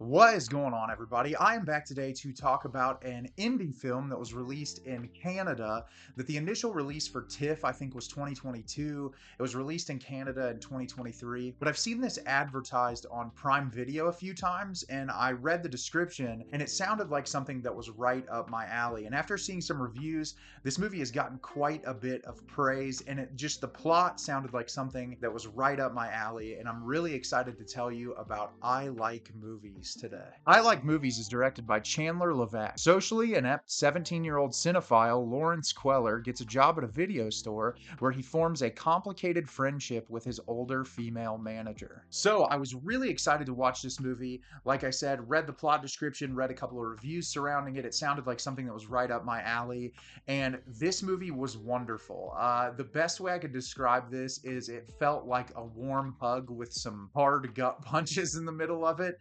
What is going on, everybody? I am back today to talk about an indie film that was released in Canada. That the initial release for TIFF, I think, was 2022. It was released in Canada in 2023. But I've seen this advertised on Prime Video a few times, and I read the description, and it sounded like something that was right up my alley. And after seeing some reviews, this movie has gotten quite a bit of praise, and the plot sounded like something that was right up my alley. And I'm really excited to tell you about I Like Movies today. I Like Movies is directed by Chandler Levack. Socially inept 17-year-old cinephile Lawrence Queller gets a job at a video store where he forms a complicated friendship with his older female manager. So I was really excited to watch this movie. Like I said, read the plot description, read a couple of reviews surrounding it. It sounded like something that was right up my alley, and this movie was wonderful. The best way I could describe this is it felt like a warm hug with some hard gut punches in the middle of it.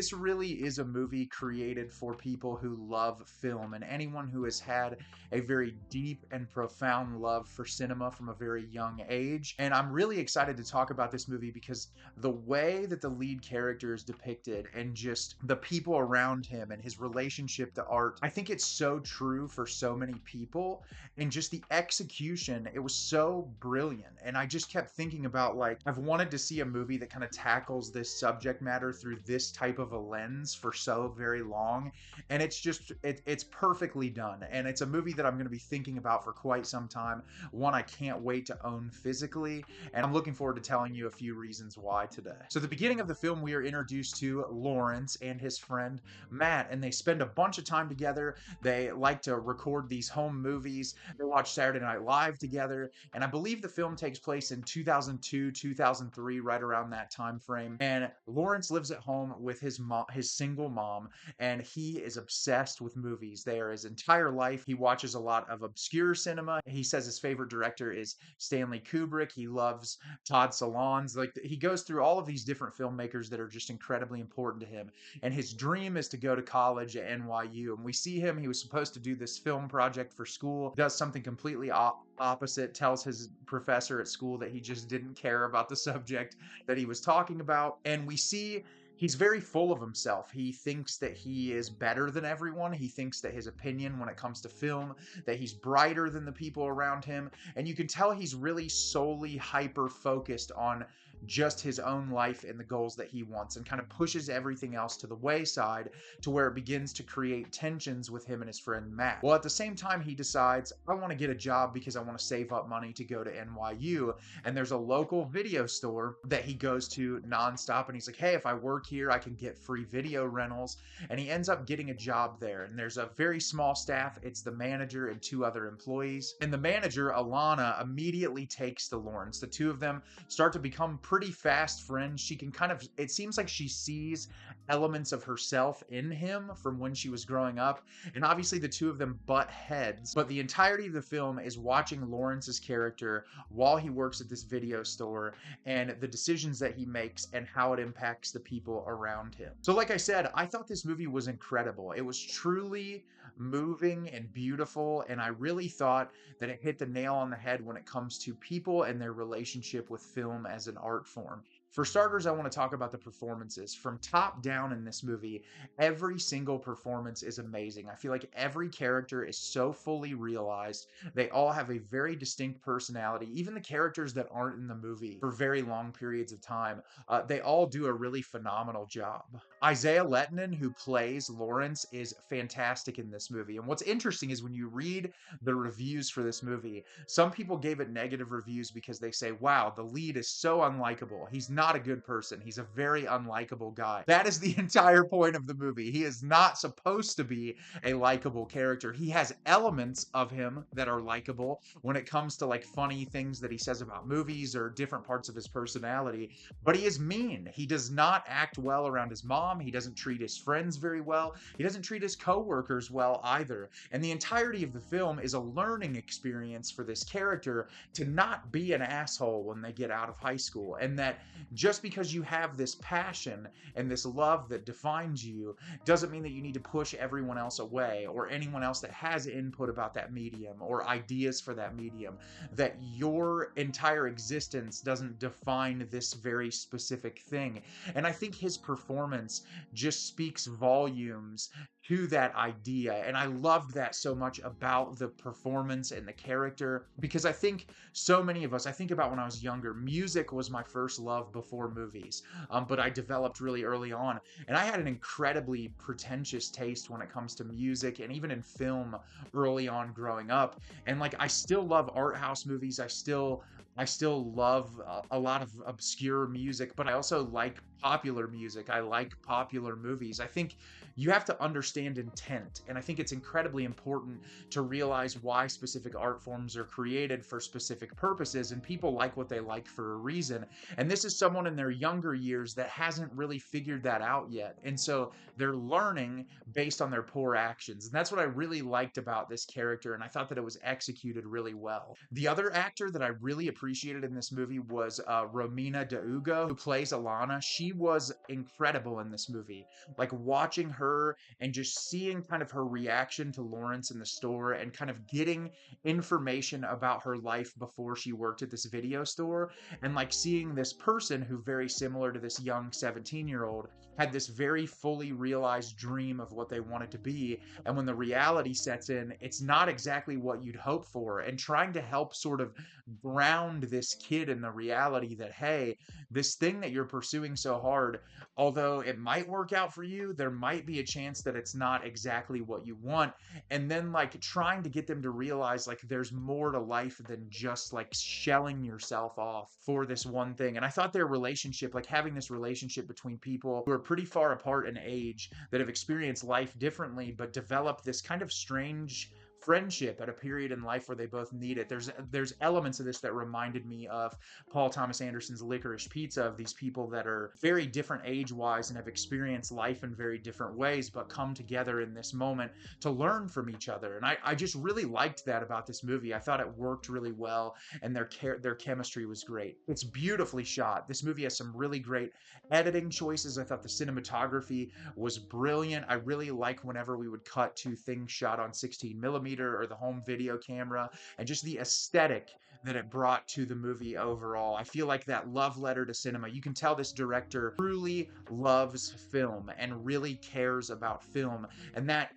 This really is a movie created for people who love film and anyone who has had a very deep and profound love for cinema from a very young age. And I'm really excited to talk about this movie because the way that the lead character is depicted and just the people around him and his relationship to art, I think it's so true for so many people. And just the execution, it was so brilliant. And I just kept thinking about, like, I've wanted to see a movie that kind of tackles this subject matter through this type of a lens for so very long, and it's perfectly done, and it's a movie that I'm going to be thinking about for quite some time. One I can't wait to own physically, and I'm looking forward to telling you a few reasons why today. So the beginning of the film, we are introduced to Lawrence and his friend Matt, and they spend a bunch of time together. They like to record these home movies. They watch Saturday Night Live together, and I believe the film takes place in 2002 2003, right around that time frame. And Lawrence lives at home with his mom, his single mom, and he is obsessed with movies. They are his entire life. He watches a lot of obscure cinema. He says his favorite director is Stanley Kubrick. He loves Todd Solondz. Like, he goes through all of these different filmmakers that are just incredibly important to him. And his dream is to go to college at NYU. And we see him. He was supposed to do this film project for school, does something completely opposite, tells his professor at school that he just didn't care about the subject that he was talking about. And we see he's very full of himself. He thinks that he is better than everyone. He thinks that his opinion when it comes to film, that he's brighter than the people around him. And you can tell he's really solely hyper focused on just his own life and the goals that he wants, and kind of pushes everything else to the wayside, to where it begins to create tensions with him and his friend Matt. Well, at the same time, he decides, I want to get a job because I want to save up money to go to NYU. And there's a local video store that he goes to nonstop, and he's like, hey, if I work here, I can get free video rentals. And he ends up getting a job there. And there's a very small staff. It's the manager and two other employees. And the manager, Alana, immediately takes to Lawrence. The two of them start to become pretty fast friends. She can kind of, it seems like she sees elements of herself in him from when she was growing up. And obviously the two of them butt heads. But the entirety of the film is watching Lawrence's character while he works at this video store, and the decisions that he makes and how it impacts the people around him. So like I said, I thought this movie was incredible. It was truly moving and beautiful, and I really thought that it hit the nail on the head when it comes to people and their relationship with film as an art form. For starters, I want to talk about the performances. From top down in this movie, every single performance is amazing. I feel like every character is so fully realized. They all have a very distinct personality. Even the characters that aren't in the movie for very long periods of time, they all do a really phenomenal job. Isaiah Lehtinen, who plays Lawrence, is fantastic in this movie. And what's interesting is when you read the reviews for this movie, some people gave it negative reviews because they say, wow, the lead is so unlikable. He's not a good person. He's a very unlikable guy. That is the entire point of the movie. He is not supposed to be a likable character. He has elements of him that are likable when it comes to, like, funny things that he says about movies or different parts of his personality, but he is mean. He does not act well around his mom. He doesn't treat his friends very well. He doesn't treat his coworkers well either. And the entirety of the film is a learning experience for this character to not be an asshole when they get out of high school, and that just because you have this passion and this love that defines you doesn't mean that you need to push everyone else away, or anyone else that has input about that medium or ideas for that medium, that your entire existence doesn't define this very specific thing. And I think his performance just speaks volumes to that idea. And I loved that so much about the performance and the character, because I think so many of us, I think about when I was younger, music was my first love before movies, but I developed really early on. And I had an incredibly pretentious taste when it comes to music and even in film early on growing up. And like, I still love art house movies. I still love a lot of obscure music, but I also like popular music. I like popular movies. I think you have to understand intent, and I think it's incredibly important to realize why specific art forms are created for specific purposes, and people like what they like for a reason. And this is someone in their younger years that hasn't really figured that out yet. And so they're learning based on their poor actions. And that's what I really liked about this character, and I thought that it was executed really well. The other actor that I really appreciated in this movie was Romina de Ugo, who plays Alana. She was incredible in this movie. Like, watching her and just seeing kind of her reaction to Lawrence in the store, and kind of getting information about her life before she worked at this video store, and like seeing this person who, very similar to this young 17-year-old, had this very fully realized dream of what they wanted to be. And when the reality sets in, it's not exactly what you'd hope for. And trying to help sort of ground this kid in the reality that, hey, this thing that you're pursuing so hard, although it might work out for you, there might be a chance that it's not exactly what you want. And then like trying to get them to realize like there's more to life than just like shelling yourself off for this one thing. And I thought their relationship, like having this relationship between people who are pretty far apart in age, that have experienced life differently, but developed this kind of strange friendship at a period in life where they both need it. There's elements of this that reminded me of Paul Thomas Anderson's Licorice Pizza, of these people that are very different age-wise and have experienced life in very different ways, but come together in this moment to learn from each other. And I just really liked that about this movie. I thought it worked really well, and their chemistry was great. It's beautifully shot. This movie has some really great editing choices. I thought the cinematography was brilliant. I really like whenever we would cut to things shot on 16 millimeter or the home video camera, and just the aesthetic that it brought to the movie overall. I feel like that love letter to cinema. You can tell this director truly loves film and really cares about film, and that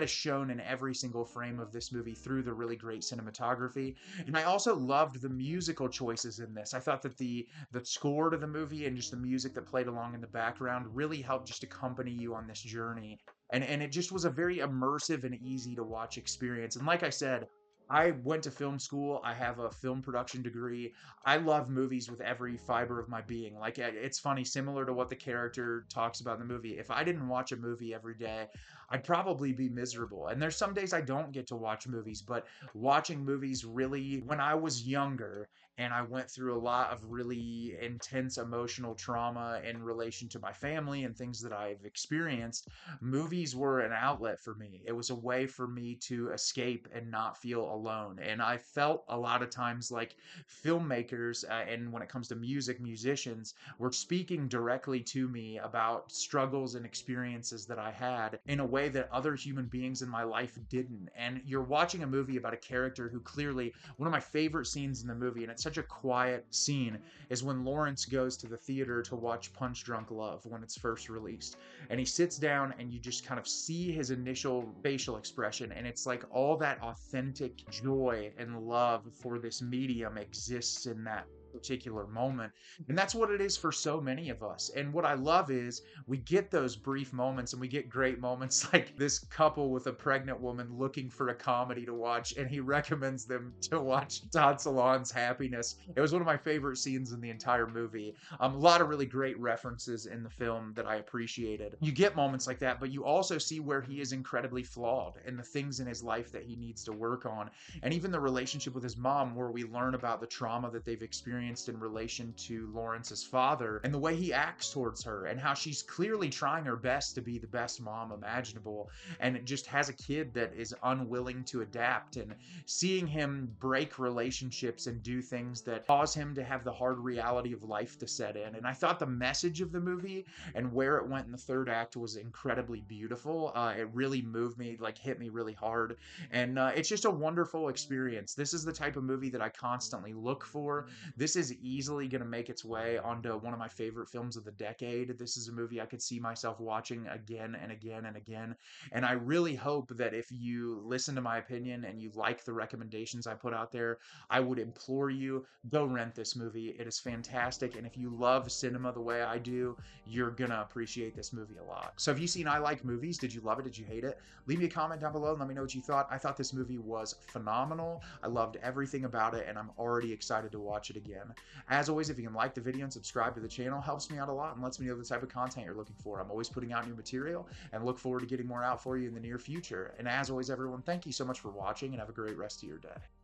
is shown in every single frame of this movie through the really great cinematography. And I also loved the musical choices in this. I thought that the score to the movie and just the music that played along in the background really helped just accompany you on this journey. And it just was a very immersive and easy to watch experience. And like I said, I went to film school. I have a film production degree. I love movies with every fiber of my being. Like, it's funny, similar to what the character talks about in the movie. If I didn't watch a movie every day, I'd probably be miserable. And there's some days I don't get to watch movies, but watching movies really, when I was younger and I went through a lot of really intense emotional trauma in relation to my family and things that I've experienced, movies were an outlet for me. It was a way for me to escape and not feel alone. And I felt a lot of times like filmmakers, and when it comes to music, musicians, were speaking directly to me about struggles and experiences that I had in a way that other human beings in my life didn't. And you're watching a movie about a character who clearly, one of my favorite scenes in the movie, and it's such a quiet scene, is when Lawrence goes to the theater to watch Punch Drunk Love when it's first released. And he sits down and you just kind of see his initial facial expression, and it's like all that authentic joy and love for this medium exists in that particular moment. And that's what it is for so many of us. And what I love is we get those brief moments, and we get great moments like this couple with a pregnant woman looking for a comedy to watch, and he recommends them to watch Todd Solondz's Happiness. It was one of my favorite scenes in the entire movie. A lot of really great references in the film that I appreciated. You get moments like that, but you also see where he is incredibly flawed and the things in his life that he needs to work on. And even the relationship with his mom, where we learn about the trauma that they've experienced experienced in relation to Lawrence's father and the way he acts towards her and how she's clearly trying her best to be the best mom imaginable, and it just has a kid that is unwilling to adapt, and seeing him break relationships and do things that cause him to have the hard reality of life to set in. And I thought the message of the movie and where it went in the third act was incredibly beautiful. It really moved me, like hit me really hard, and it's just a wonderful experience. This is the type of movie that I constantly look for. This is easily going to make its way onto one of my favorite films of the decade. This is a movie I could see myself watching again and again and again. And I really hope that if you listen to my opinion and you like the recommendations I put out there, I would implore you, go rent this movie. It is fantastic. And if you love cinema the way I do, you're going to appreciate this movie a lot. So have you seen I Like Movies? Did you love it? Did you hate it? Leave me a comment down below and let me know what you thought. I thought this movie was phenomenal. I loved everything about it, and I'm already excited to watch it again. As always, if you can like the video and subscribe to the channel, helps me out a lot and lets me know the type of content you're looking for. I'm always putting out new material and look forward to getting more out for you in the near future. And as always, everyone, thank you so much for watching and have a great rest of your day.